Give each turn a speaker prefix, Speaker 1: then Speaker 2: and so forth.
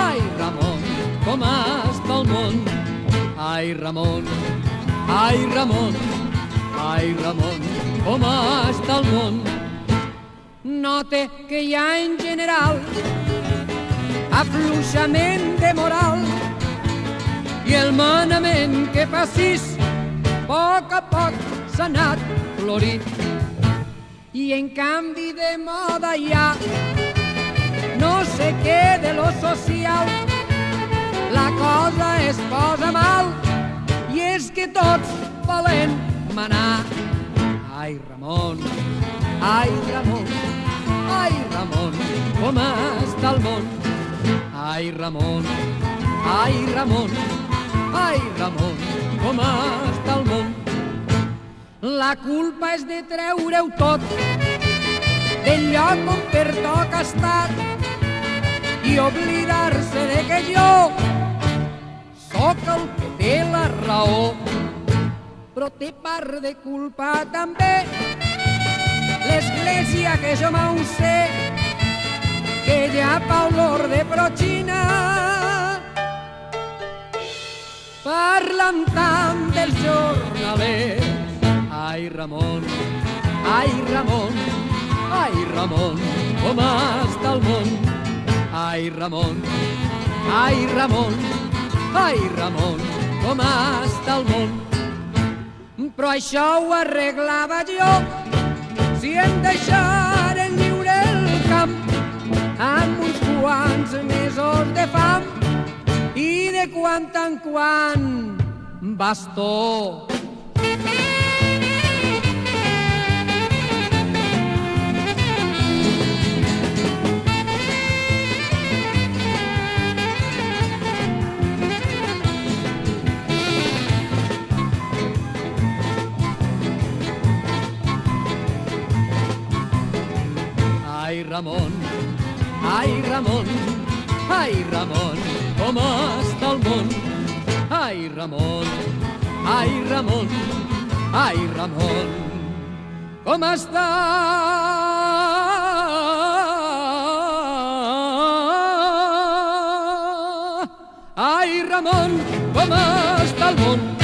Speaker 1: Ai, Ramon, com està el món? Ai, Ramon, ai, Ramon, ai, Ramon, com està el món? Note que hi ha en general afluixament de moral i el manament que passis a poc s'ha anat florit. I en canvi de moda hi ha no sé què de lo social, la cosa es posa mal i és que tots volen manar. Ai, Ramon, ai, Ramon, ai, Ramon, com està el món? Ai, Ramon, ai, Ramon, ai, Ramon, com està el món? La culpa és de treure-ho tot del lloc on pertoca estar i oblidar-se de que jo sóc el que té la raó. Però té part de culpa també l'església, que jo m'ho sé, que ja fa olor de protxina. Parlen tant dels jornalers. Ai, Ramon, ai, Ramon, ai, Ramon, com està el món? Ai, Ramon, ai, Ramon, ai, Ramon, com està el món? Però això ho arreglava jo si em deixaren lliure el camp amb uns quants mesos de fam i de quan en quan bastó. Ai, Ramon, ai, Ramon, ai, Ramon, com està el món? Ai, Ramon, ai, Ramon, ai, Ramon, com està? Ai, Ramon, com està el món?